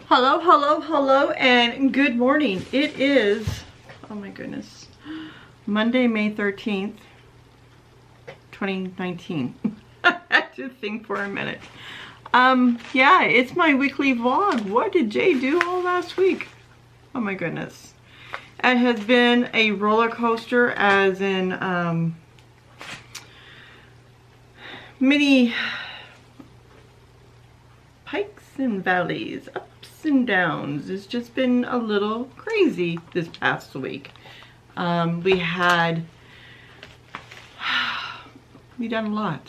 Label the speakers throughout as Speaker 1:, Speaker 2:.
Speaker 1: Hello, hello, hello, and good morning. It is, oh my goodness, Monday, May 13th, 2019. I had to think for a minute. Yeah, it's my weekly vlog. What did Jay do all last week? Oh my goodness. It has been a roller coaster, as in, many pikes and valleys, ups and downs. It's just been a little crazy this past week. We done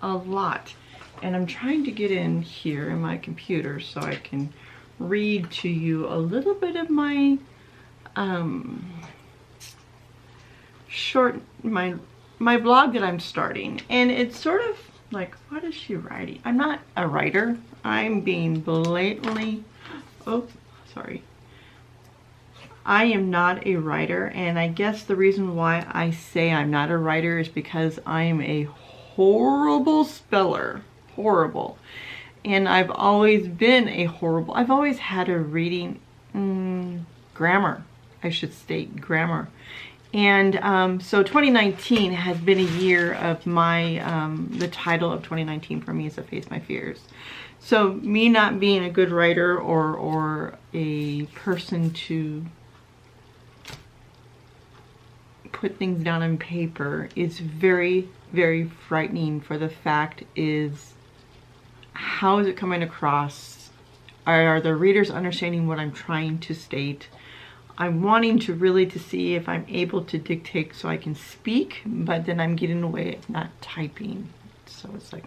Speaker 1: a lot. And I'm trying to get in here in my computer so I can read to you a little bit of my my blog that I'm starting. And it's sort of like, what is she writing? I'm not a writer. I'm being blatantly, oh, sorry. I am not a writer, and I guess the reason why I say I'm not a writer is because I am a horrible speller. Horrible. And I've always been I've always had a reading, grammar, I should state, grammar. And so 2019 has been a year of my, the title of 2019 for me is to face my fears. So me not being a good writer or a person to put things down on paper is very, very frightening. For the fact is, how is it coming across? Are the readers understanding what I'm trying to state? I'm wanting to really see if I'm able to dictate so I can speak, but then I'm getting away at not typing. So it's like,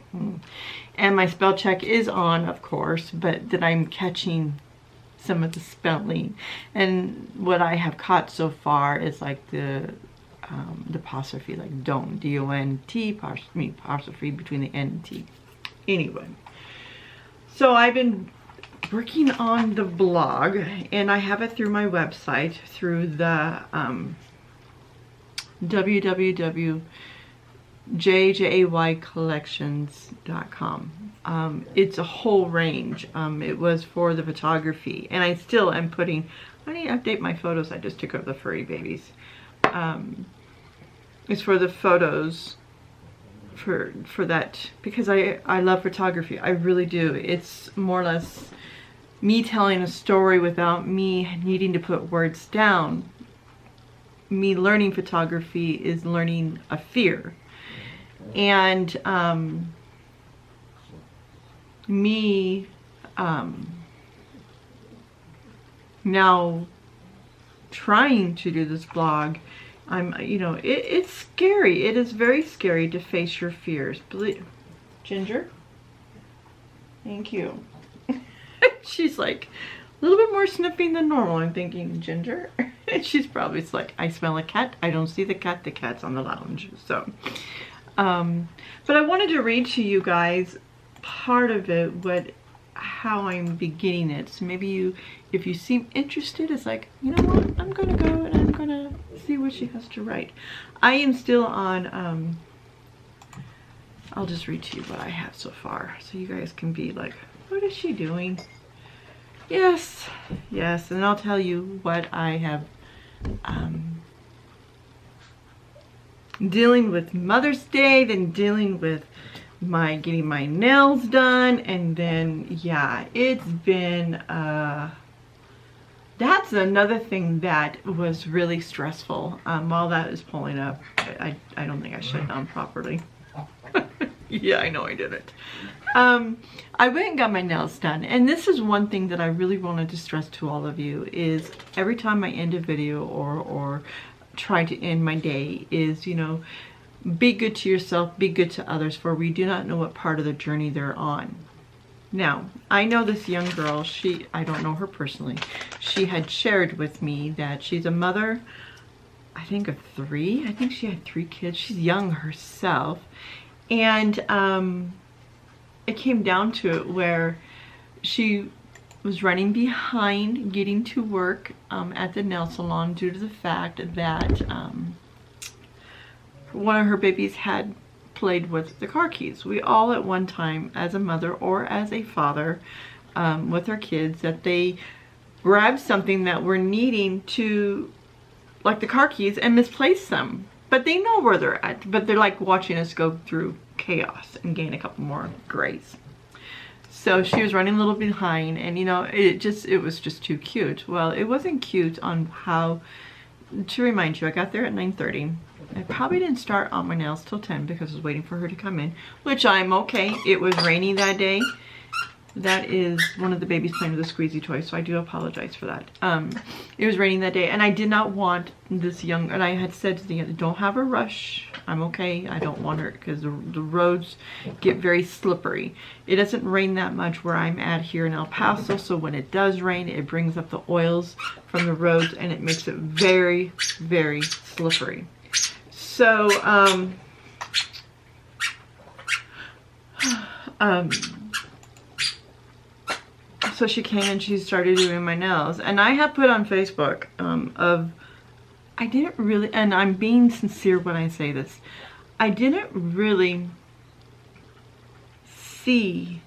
Speaker 1: And my spell check is on, of course, but then I'm catching some of the spelling. And what I have caught so far is like the apostrophe, like don't, D-O-N-T, apostrophe between the N and T. Anyway, so I've been working on the blog, and I have it through my website, through the JJayCollections.com. It's a whole range. It was for the photography, and I still am putting, I need to update my photos. I just took out the furry babies. It's for the photos, for that, because I love photography. I really do. It's more or less me telling a story without me needing to put words down. Me learning photography is learning a fear. And now trying to do this blog, it's scary. It is very scary to face your fears. Ginger? Thank you. She's like a little bit more sniffing than normal. I'm thinking, Ginger? And she's probably like, I smell a cat. I don't see the cat. The cat's on the lounge. So, but I wanted to read to you guys part of it, how I'm beginning it. So maybe if you seem interested, it's like, you know what? I'm going to go and I'm going to see what she has to write. I am still on, I'll just read to you what I have so far, so you guys can be like, what is she doing? Yes, yes, and I'll tell you what I have, dealing with Mother's Day, then dealing with getting my nails done, and then, yeah, it's been, that's another thing that was really stressful. While that is pulling up, I don't think I shut down properly. Yeah, I know I did it. I went and got my nails done, and this is one thing that I really wanted to stress to all of you, is every time I end a video or try to end my day is, be good to yourself, be good to others, for we do not know what part of the journey they're on. Now, I know this young girl, I don't know her personally. She had shared with me that she's a mother, I think of 3. I think she had 3 kids. She's young herself. And it came down to it where she was running behind getting to work at the nail salon due to the fact that one of her babies had played with the car keys. We all at one time, as a mother or as a father, with our kids that they grabbed something that we're needing to, like the car keys, and misplace them. But they know where they're at, but they're like watching us go through chaos and gain a couple more grays. So she was running a little behind, and you know, it was just too cute. Well, it wasn't cute on how, to remind you, I got there at 9:30. I probably didn't start on my nails till 10 because I was waiting for her to come in, which I'm okay. It was rainy that day. That is one of the babies playing with a squeezy toy, so I do apologize for that. It was raining that day, and I did not want this young, and I had said to the other, don't have her rush. I'm okay. I don't want her because the roads get very slippery. It doesn't rain that much where I'm at here in El Paso, so when it does rain, it brings up the oils from the roads, and it makes it very, very slippery. So, so she came and she started doing my nails, and I have put on Facebook I didn't really, and I'm being sincere when I say this, I didn't really see,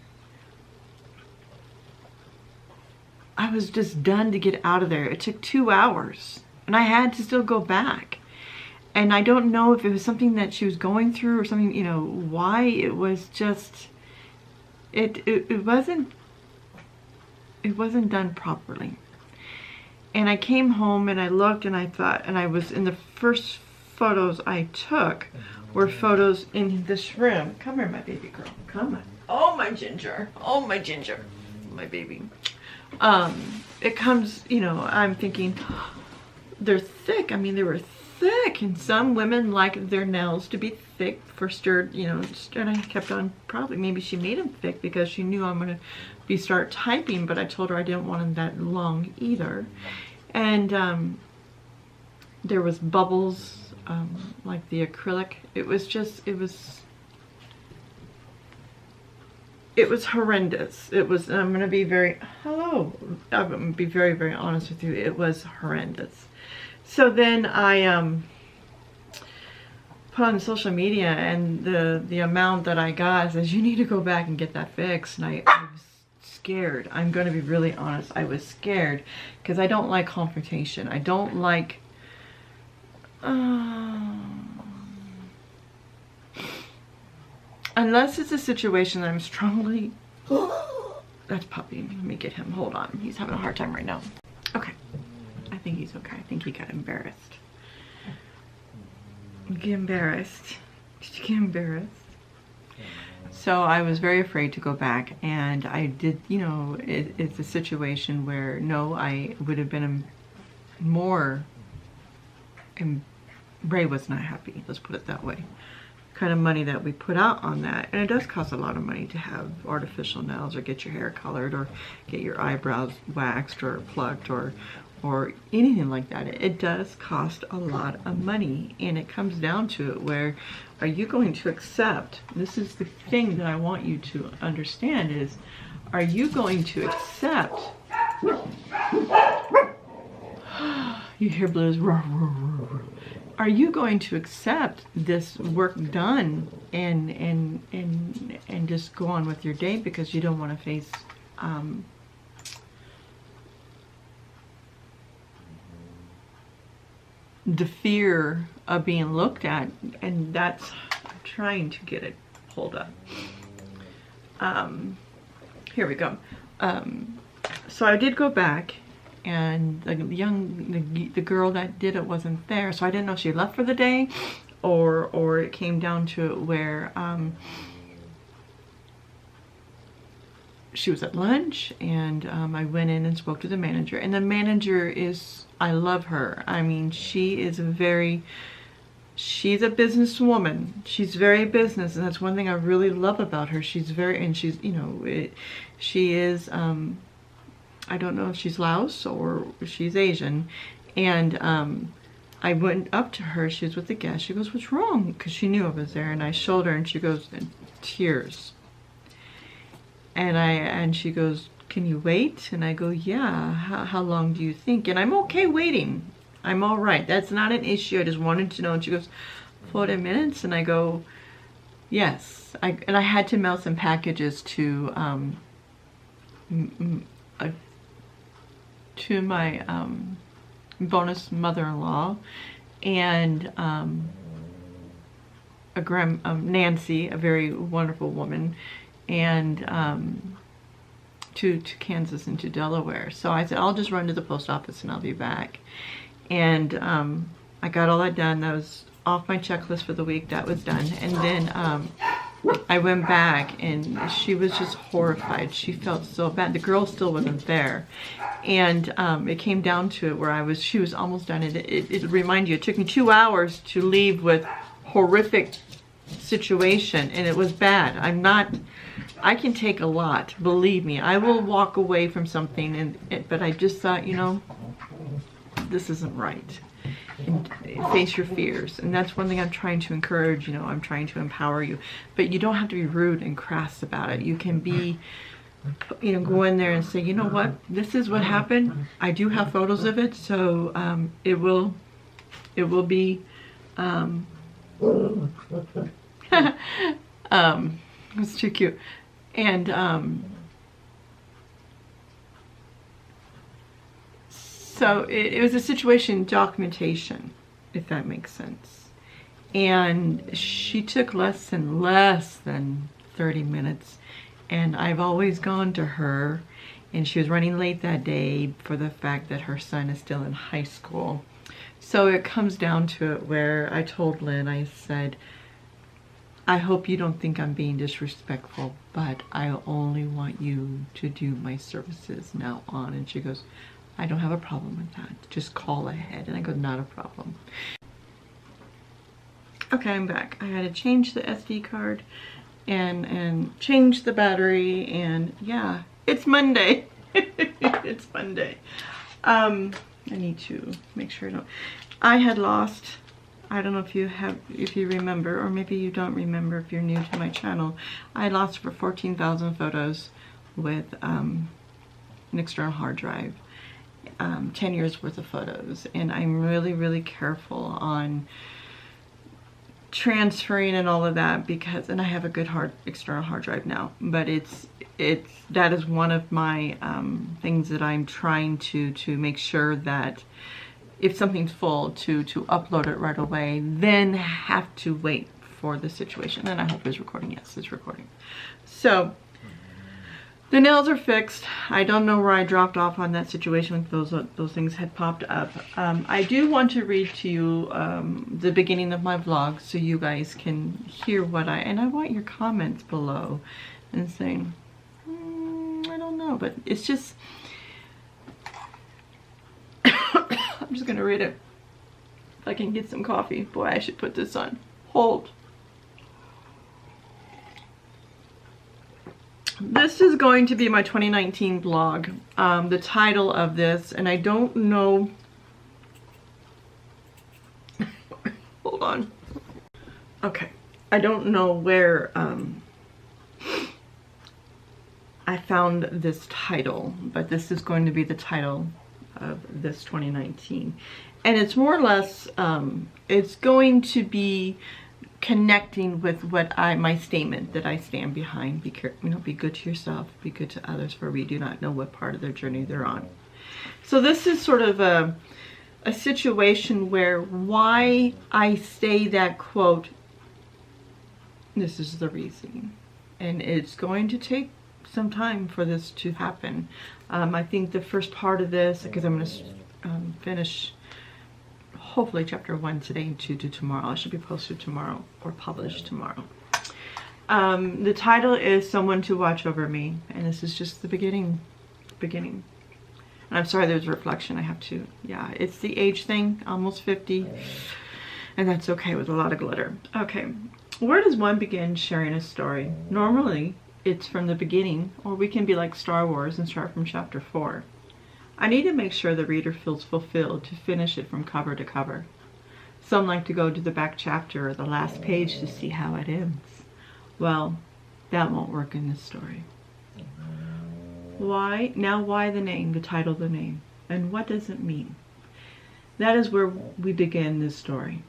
Speaker 1: I was just done to get out of there. It took 2 hours and I had to still go back, and I don't know if it was something that she was going through or something, you know, why it was just, it wasn't done properly. And I came home and I looked and I thought, and I was in the first photos I took were photos in this room. Come here, my baby girl. Come on. Oh, my ginger. Oh, my ginger. My baby. It comes, you know, I'm thinking, they're thick. I mean, they were thick. And some women like their nails to be thick for stirred, you know, and I kept on, probably, maybe she made them thick because she knew I'm going to start typing, but I told her I didn't want them that long either. And there was bubbles, like the acrylic. It was horrendous. It was, I'm going to be very, I'm going to be very, very honest with you. It was horrendous. So then I put on social media, and the amount that I got says, you need to go back and get that fixed. And I was scared. I'm going to be really honest. I was scared because I don't like confrontation. I don't like unless it's a situation that I'm strongly that's puppy. Let me get him. Hold on. He's having a hard time right now. Okay. I think he's okay. I think he got embarrassed. Get embarrassed. Did you get embarrassed? So I was very afraid to go back, and I did, you know, it's a situation where, no, I would have been more, and Ray was not happy, let's put it that way. Kind of money that we put out on that, and it does cost a lot of money to have artificial nails, or get your hair colored, or get your eyebrows waxed, or plucked, or anything like that. It does cost a lot of money, and it comes down to it where, are you going to accept, this is the thing that I want you to understand is, are you going to accept, you hear Blue's roar, roar, roar, roar. Are you going to accept this work done and just go on with your day because you don't want to face the fear of being looked at? And that's, I'm trying to get it pulled up. Here we go. So I did go back, and the girl that did it wasn't there, so I didn't know if she left for the day or it came down to it where she was at lunch, and I went in and spoke to the manager, and the manager is, I love her. I mean, she's a businesswoman. She's very business, and that's one thing I really love about her. She's very, and she's, you know, she is, I don't know if she's Laos or she's Asian, and I went up to her, she was with the guest, she goes, what's wrong? Because she knew I was there, and I showed her, and she goes, in tears. And she goes, can you wait? And I go, yeah, how long do you think? And I'm okay waiting. I'm all right. That's not an issue. I just wanted to know. And she goes, 40 minutes? And I go, yes. And I had to mail some packages to to my bonus mother-in-law, and Nancy, a very wonderful woman, and to Kansas and to Delaware. So I said, I'll just run to the post office and I'll be back. And I got all that done. That was off my checklist for the week. That was done. And then I went back, and she was just horrified. She felt so bad. The girl still wasn't there. And it came down to it where she was almost done. It reminded you, it took me 2 hours to leave with horrific situation, and it was bad. I can take a lot, believe me. I will walk away from something, but I just thought, you know, this isn't right. And face your fears. And that's one thing I'm trying to encourage, you know, I'm trying to empower you. But you don't have to be rude and crass about it. You can be, you know, go in there and say, you know what, this is what happened. I do have photos of it, so it will be it's too cute. And so it was a situation documentation, if that makes sense. And she took less than 30 minutes. And I've always gone to her, and she was running late that day for the fact that her son is still in high school. So it comes down to it where I told Lynn, I said, I hope you don't think I'm being disrespectful, but I only want you to do my services now on. And she goes, I don't have a problem with that. Just call ahead. And I go, not a problem. Okay, I'm back. I had to change the SD card and change the battery, and yeah, it's Monday. It's Monday. I need to make sure I had lost, I don't know if you remember, or maybe you don't remember if you're new to my channel. I lost over 14,000 photos with an external hard drive, 10 years worth of photos, and I'm really careful on transferring and all of that, because, and I have a good external hard drive now, but that is one of my things that I'm trying to make sure that if something's full, to upload it right away, then have to wait for the situation. And I hope it's recording. Yes, it's recording. So the nails are fixed. I don't know where I dropped off on that situation with those things had popped up. I do want to read to you the beginning of my vlog, so you guys can hear and I want your comments below and saying, I don't know, but it's just, I'm just gonna read it. If I can get some coffee. Boy, I should put this on hold. This is going to be my 2019 vlog. The title of this, and I don't know. Hold on. Okay. I don't know where I found this title, but this is going to be the title of this 2019. And it's more or less, it's going to be connecting with what my statement that I stand behind. Be good to yourself, be good to others, for we do not know what part of their journey they're on. So this is sort of a situation where why I say that quote, this is the reason. And it's going to take some time for this to happen. I think the first part of this, because I'm going to finish hopefully chapter 1 today and 2 to tomorrow. It should be posted tomorrow or published tomorrow. The title is Someone to Watch Over Me, and this is just the beginning. And I'm sorry there's a reflection. I have to, yeah, it's the age thing, almost 50, and that's okay with a lot of glitter. Okay, where does one begin sharing a story? Normally, it's from the beginning, or we can be like Star Wars and start from chapter 4. I need to make sure the reader feels fulfilled to finish it from cover to cover. Some like to go to the back chapter or the last page to see how it ends. Well, that won't work in this story. Why? Now why the name, the title, the name? And what does it mean? That is where we begin this story.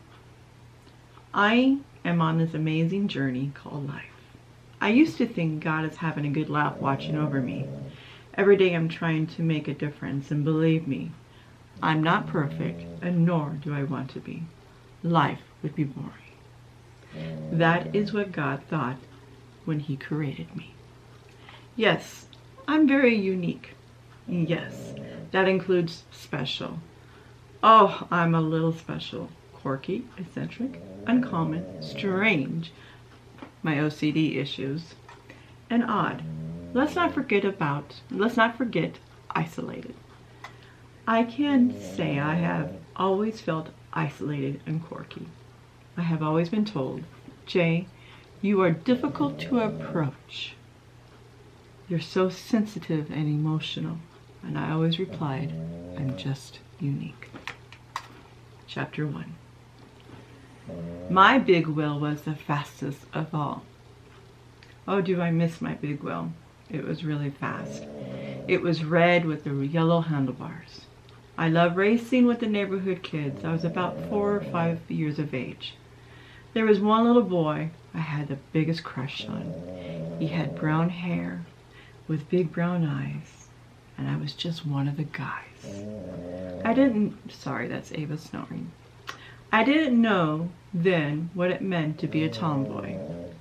Speaker 1: I am on this amazing journey called life. I used to think God is having a good laugh watching over me. Every day I'm trying to make a difference, and believe me, I'm not perfect, and nor do I want to be. Life would be boring. That is what God thought when He created me. Yes, I'm very unique. Yes, that includes special. Oh, I'm a little special. Quirky, eccentric, uncommon, strange, my OCD issues, and odd. Let's not forget isolated. I can say I have always felt isolated and quirky. I have always been told, Jay, you are difficult to approach. You're so sensitive and emotional. And I always replied, I'm just unique. Chapter 1. My big wheel was the fastest of all. Oh, do I miss my big wheel? It was really fast. It was red with the yellow handlebars. I loved racing with the neighborhood kids. I was about 4 or 5 years of age. There was one little boy I had the biggest crush on. He had brown hair with big brown eyes, and I was just one of the guys. Sorry, that's Ava snoring. I didn't know then what it meant to be a tomboy.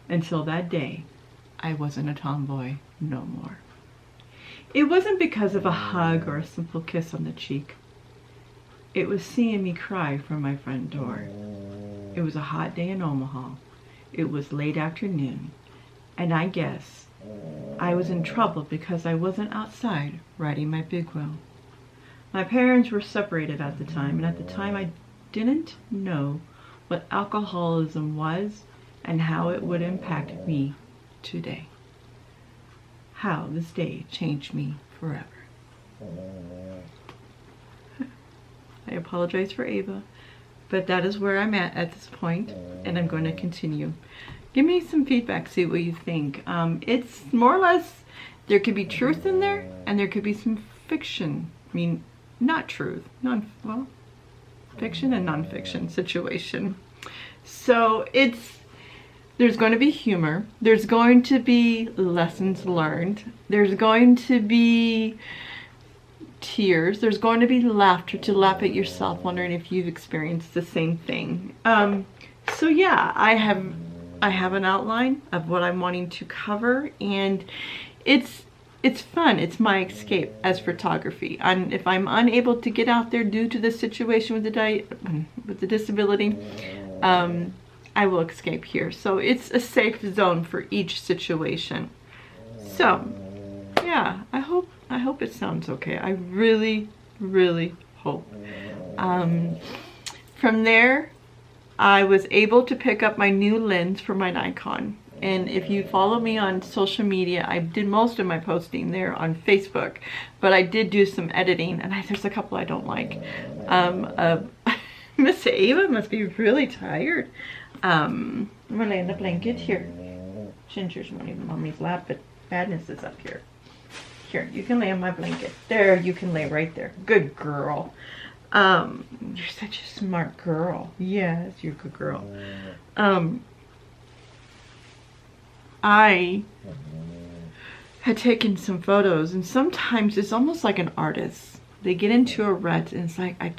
Speaker 1: Until that day, I wasn't a tomboy no more. It wasn't because of a hug or a simple kiss on the cheek. It was seeing me cry from my front door. It was a hot day in Omaha. It was late afternoon, and I guess I was in trouble because I wasn't outside riding my big wheel. My parents were separated at the time, and at the time I didn't know what alcoholism was and how it would impact me today. How this day changed me forever. I apologize for Ava, but that is where I'm at this point, and I'm going to continue. Give me some feedback, see what you think. It's more or less, there could be truth in there, and there could be some fiction. I mean, not truth, fiction and non-fiction situation. So there's going to be humor, there's going to be lessons learned, there's going to be tears, there's going to be laughter, to laugh at yourself, wondering if you've experienced the same thing. So yeah, I have an outline of what I'm wanting to cover, and it's fun. It's my escape as photography. And if I'm unable to get out there due to the situation with the disability, I will escape here. So it's a safe zone for each situation. So yeah, I hope it sounds okay. I really, really hope. From there, I was able to pick up my new lens for my Nikon. And if you follow me on social media, I did most of my posting there on Facebook, but I did do some editing, and there's a couple I don't like. Miss Ava must be really tired. I'm gonna lay in the blanket here. Ginger's not even Mommy's lap, but Badness is up here. Here, you can lay on my blanket. There, you can lay right there. Good girl. You're such a smart girl. Yes, you're a good girl. I had taken some photos, and sometimes it's almost like an artist. They get into a rut, and it's like, I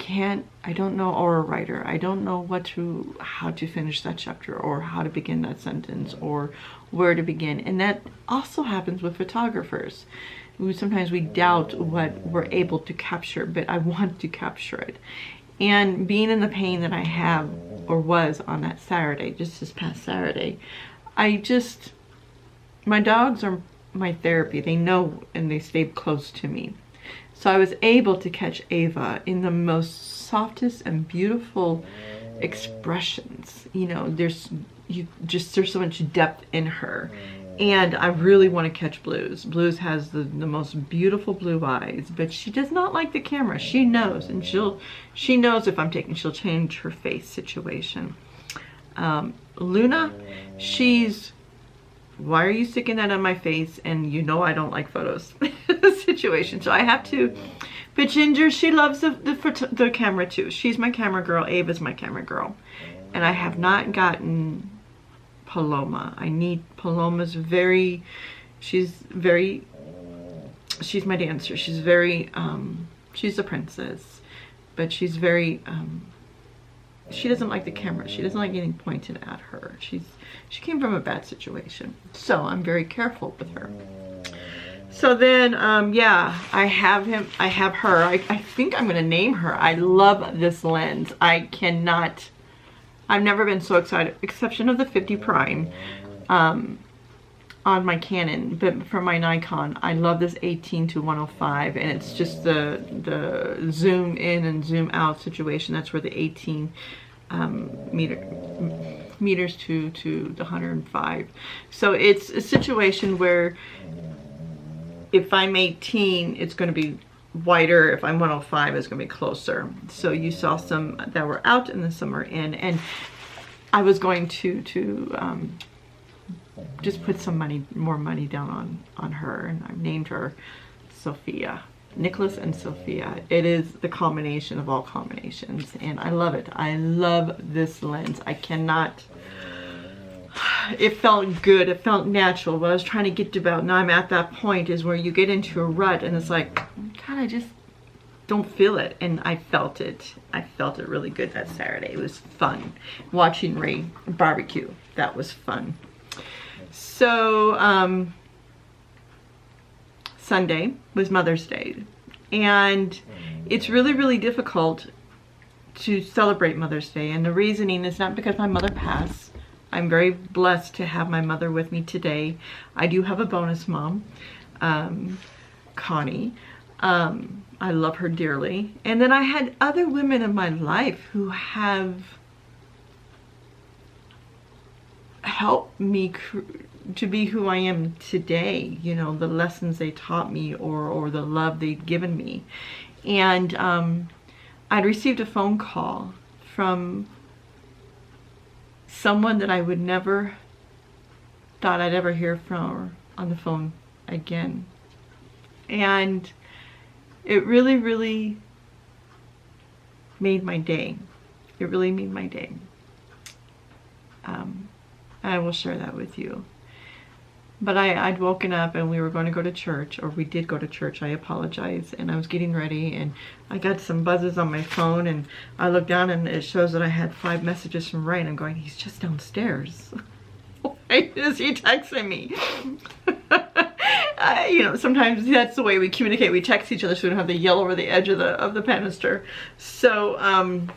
Speaker 1: don't know, or a writer, I don't know how to finish that chapter, or how to begin that sentence, or where to begin. And that also happens with photographers. Sometimes we doubt what we're able to capture, but I want to capture it. And being in the pain that I have, or was on that Saturday, just this past Saturday, my dogs are my therapy. They know, and they stay close to me. So I was able to catch Ava in the most softest and beautiful expressions. You know, there's so much depth in her. And I really want to catch Blues. Blues has the most beautiful blue eyes, but she does not like the camera. She knows, and she knows if I'm taking, she'll change her face situation. Luna, why are you sticking that on my face? And you know I don't like photos situation. So I have to, but Ginger, she loves the camera too. She's my camera girl. Ava's my camera girl. And I have not gotten Paloma. I need Paloma's she's very she's my dancer. She's very, she's a princess, but she's very, she doesn't like the camera. She doesn't like getting pointed at her. She came from a bad situation. So I'm very careful with her. So then, yeah, I have her. I think I'm going to name her. I love this lens. I've never been so excited, exception of the 50 prime, on my Canon, but for my Nikon, I love this 18 to 105, and it's just the zoom in and zoom out situation. That's where the 18 meters to the 105. So it's a situation where if I'm 18, it's going to be wider. If I'm 105, it's going to be closer. So you saw some that were out and then some are in, and I was going to just put some more money down on her, and I've named her Sophia. Nicholas and Sophia. It is the combination of all combinations, and I love it. I love this lens. I cannot, it felt good, it felt natural. What I was trying to get to about, now I'm at that point, is where you get into a rut and it's like, kind of just don't feel it, and I felt it. I felt it really good that Saturday. It was fun watching Ray barbecue. That was fun. So Sunday was Mother's Day, and it's really difficult to celebrate Mother's Day, and the reasoning is not because my mother passed. I'm very blessed to have my mother with me today. I do have a bonus mom, Connie. I love her dearly. And then I had other women in my life who have helped me to be who I am today. You know, the lessons they taught me, or the love they'd given me. And I'd received a phone call from someone that I would never thought I'd ever hear from on the phone again. And it really made my day. It really made my day. I will share that with you. But I'd woken up and we were going to go to church, or we did go to church. I apologize. And I was getting ready and I got some buzzes on my phone, and I looked down and it shows that I had 5 messages from Ray, and I'm going, he's just downstairs. Why is he texting me? You know, sometimes that's the way we communicate. We text each other so we don't have to yell over the edge of the banister. So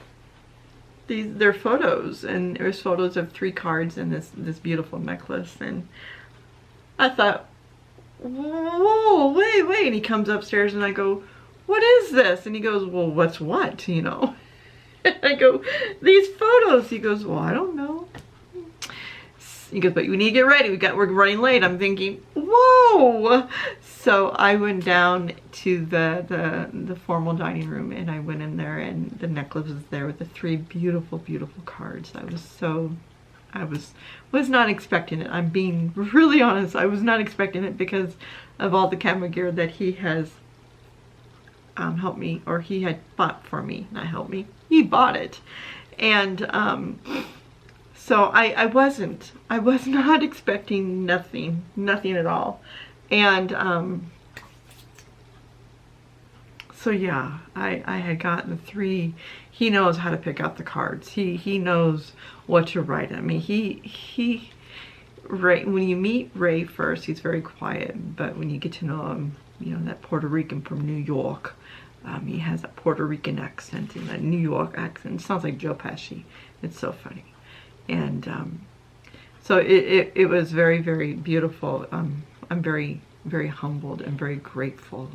Speaker 1: they're photos, and there's photos of 3 cards and this beautiful necklace. And I thought, whoa, wait. And he comes upstairs and I go, what is this? And he goes, well, what's what, you know? And I go, these photos. He goes, well, I don't know. He goes, but we need to get ready. We're running late. I'm thinking, whoa. So I went down to the formal dining room, and I went in there, and the necklace was there with the 3 beautiful cards. I was not expecting it. I'm being really honest. I was not expecting it because of all the camera gear that he has helped me, or he had bought for me. Not helped me. He bought it. And so I was not expecting nothing at all. And so yeah, I had gotten 3. He knows how to pick out the cards. He knows what to write. I mean, Ray, when you meet Ray first, he's very quiet, but when you get to know him, you know, that Puerto Rican from New York, he has a Puerto Rican accent and a New York accent. It sounds like Joe Pesci. It's so funny. And so it was very beautiful. I'm very humbled and very grateful.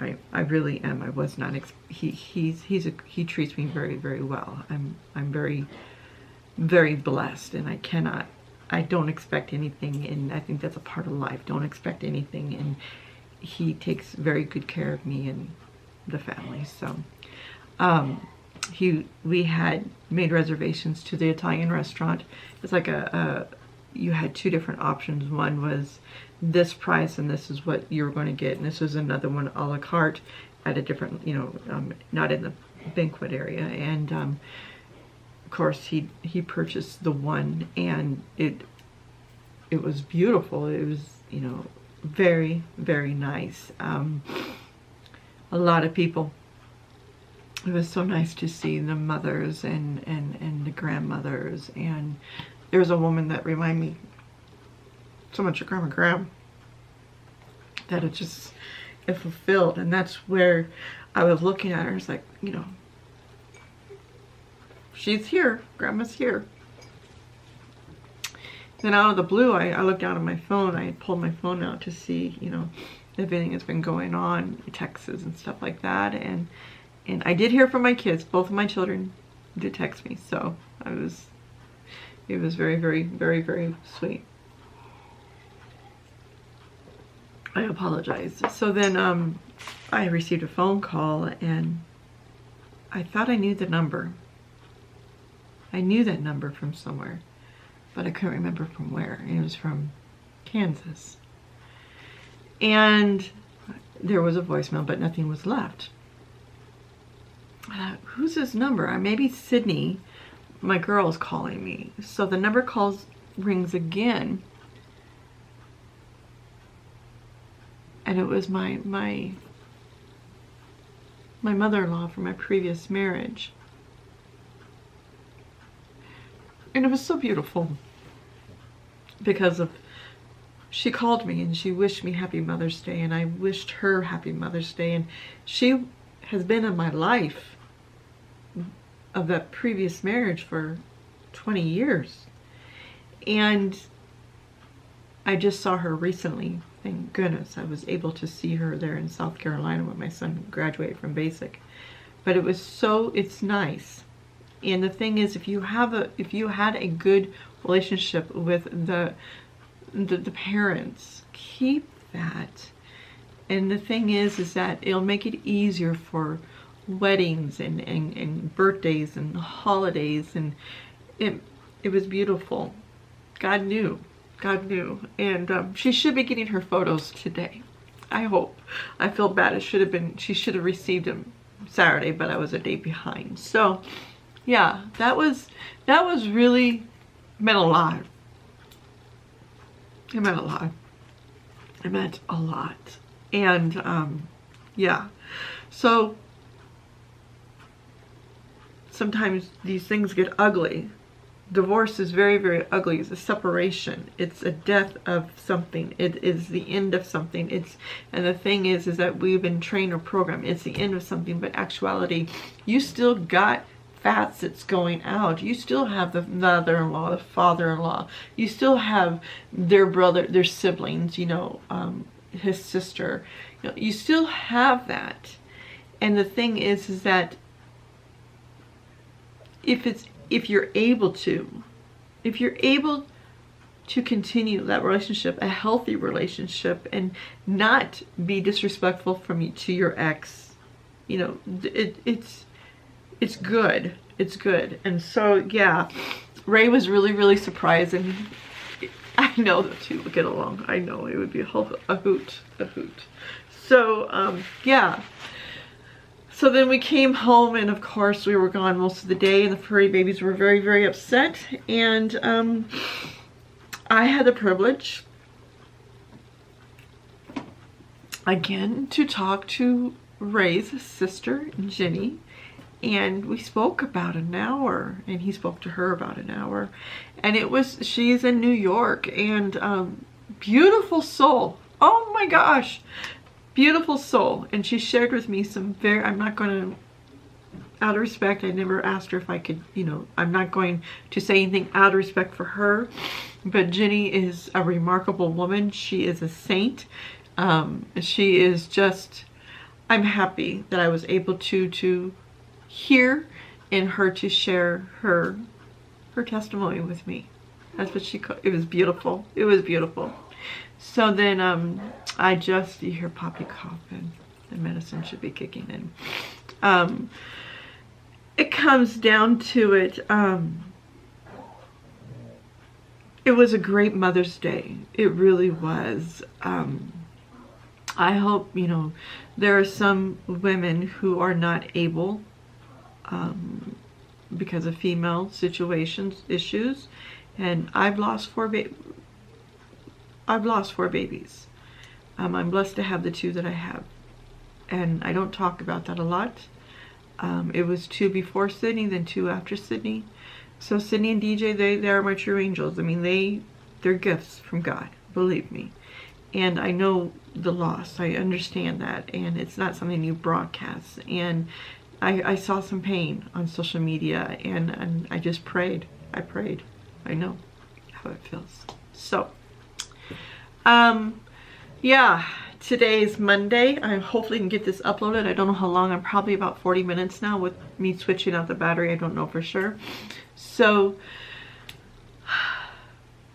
Speaker 1: I really am. I was not. He treats me very well. I'm very blessed, and I don't expect anything. And I think that's a part of life. Don't expect anything, and he takes very good care of me and the family. So we had made reservations to the Italian restaurant. It's like you had 2 different options. One was this price, and this is what you were going to get, and this was another one, a la carte, at a different, you know, not in the banquet area. And of course he purchased the one, and it was beautiful. It was, you know, very, very nice. A lot of people. It was so nice to see the mothers and the grandmothers, and there was a woman that reminded me so much of Grandma Graham that it fulfilled. And that's where I was looking at her. It's like, you know, she's here, Grandma's here. Then out of the blue, I looked down at my phone. I had pulled my phone out to see, you know, everything that's been going on, texts and stuff like that. And I did hear from my kids. Both of my children did text me. So it was very, very, very, very sweet. I apologize. So then I received a phone call, and I thought I knew the number. I knew that number from somewhere, but I couldn't remember from where. It was from Kansas. And there was a voicemail, but nothing was left. I thought, who's this number? Maybe Sydney, my girl, is calling me. So the number rings again. And it was my mother-in-law from my previous marriage. And it was so beautiful because she called me and she wished me Happy Mother's Day, and I wished her Happy Mother's Day. And she has been in my life of that previous marriage for 20 years. And I just saw her recently. Thank goodness I was able to see her there in South Carolina when my son graduated from basic. But it's nice. And the thing is, if you had a good relationship with the parents, keep that. And the thing is that it'll make it easier for weddings and birthdays and holidays, and it was beautiful. God knew. And she should be getting her photos today, I hope. I feel bad. She should have received them Saturday, but I was a day behind. So yeah, that was really meant a lot. It meant a lot. It meant a lot. And yeah, so sometimes these things get ugly. Divorce is very, very ugly. It's a separation. It's a death of something. It is the end of something. And the thing is that we've been trained or programmed. It's the end of something, but actuality, you still got facets going out. You still have the mother-in-law, the father-in-law. You still have their brother, their siblings, you know, his sister. You know, you still have that. And the thing is that if you're able to continue that relationship, a healthy relationship, and not be disrespectful to your ex, you know, it's good. It's good. And so yeah, Ray was really, really surprised, and I know the two would get along. I know it would be a hoot. So yeah. So then we came home, and of course we were gone most of the day, and the furry babies were very, very upset. And I had the privilege again to talk to Ray's sister, Jenny, and we spoke about an hour, and he spoke to her about an hour. And she's in New York, and beautiful soul. Oh my gosh. Beautiful soul. And she shared with me I'm not going to, out of respect, I never asked her if I could, you know, I'm not going to say anything out of respect for her, but Jenny is a remarkable woman. She is a saint. She is just, I'm happy that I was able to hear and her to share her testimony with me. That's what it was beautiful. It was beautiful. So then you hear Poppy coughing. The medicine should be kicking in. It comes down to it. It was a great Mother's Day. It really was. I hope, you know, there are some women who are not able, because of female issues, and I've lost four babies. I'm blessed to have the two that I have. And I don't talk about that a lot. It was 2 before Sydney, then 2 after Sydney. So Sydney and DJ, they are my true angels. I mean, they're gifts from God, believe me. And I know the loss. I understand that. And it's not something you broadcast. And I saw some pain on social media, and I just prayed. I prayed. I know how it feels. So, yeah, today's Monday. I hopefully can get this uploaded. I don't know how long. I'm probably about 40 minutes now with me switching out the battery. I don't know for sure. So I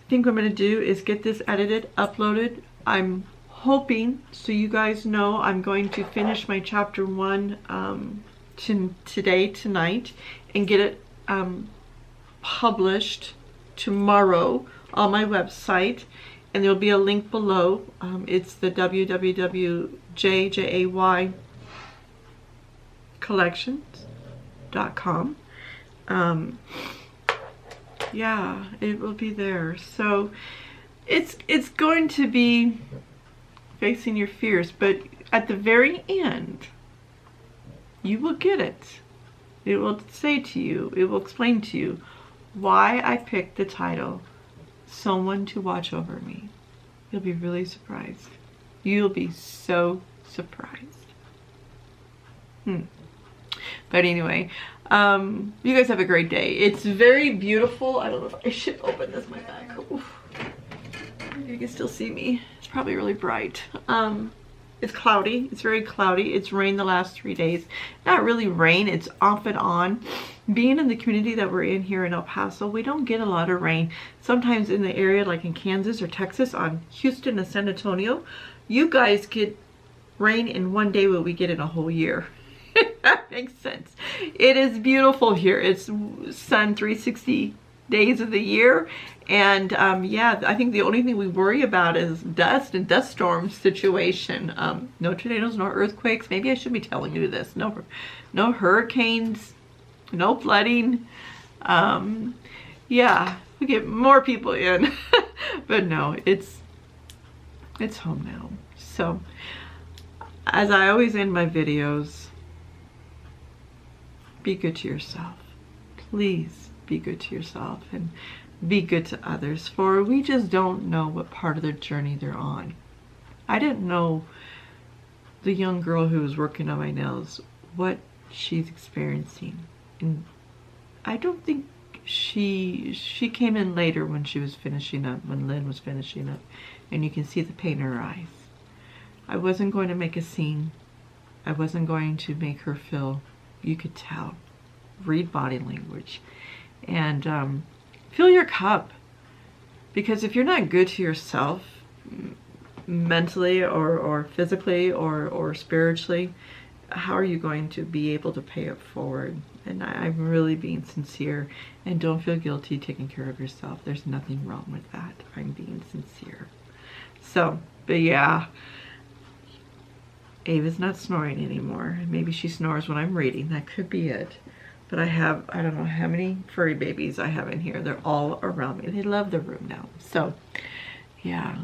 Speaker 1: think what I'm going to do is get this edited, uploaded. I'm hoping, so you guys know, I'm going to finish my chapter 1 tonight, and get it published tomorrow on my website. And there'll be a link below. It's the JJayCollections.com. Yeah, it will be there. So it's going to be facing your fears, but at the very end, you will get it. It will say to you, it will explain to you why I picked the title, Someone to Watch Over Me. You'll be really surprised. You'll be so surprised. But anyway, you guys have a great day. It's very beautiful. I don't know if I should open this, my bag. Oof. You can still see me. It's probably really bright. It's cloudy. It's very cloudy. It's rained the last 3 days. Not really rain. It's off and on. Being in the community that we're in here in El Paso, we don't get a lot of rain. Sometimes in the area like in Kansas or Texas, on Houston and San Antonio, you guys get rain in 1 day what we get in a whole year. That makes sense. It is beautiful here. It's sun 360 days of the year. And yeah, I think the only thing we worry about is dust and dust storm situation. No tornadoes, no earthquakes. Maybe I should be telling you this. No hurricanes, no flooding. Yeah, we get more people in. But no, it's home now. So, as I always end my videos, be good to yourself. Please be good to yourself and be good to others, for we just don't know what part of their journey they're on. I didn't know the young girl who was working on my nails, what she's experiencing. And I don't think she came in later when she was finishing up, when Lynn was finishing up, and you can see the pain in her eyes. I wasn't going to make a scene. I wasn't going to make her feel, you could tell, read body language, and fill your cup. Because if you're not good to yourself, mentally or physically or spiritually, how are you going to be able to pay it forward? And I'm really being sincere, and don't feel guilty taking care of yourself. There's nothing wrong with that. I'm being sincere. So, but yeah, Ava's not snoring anymore. Maybe she snores when I'm reading. That could be it. But I have, I don't know how many furry babies I have in here. They're all around me. They love the room now. So, yeah.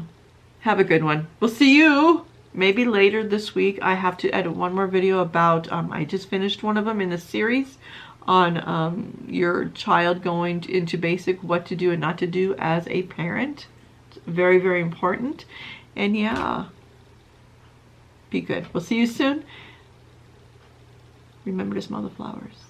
Speaker 1: Have a good one. We'll see you maybe later this week. I have to edit one more video about, I just finished one of them in the series on your child going into basic, what to do and not to do as a parent. It's very, very important. And yeah, be good. We'll see you soon. Remember to smell the flowers.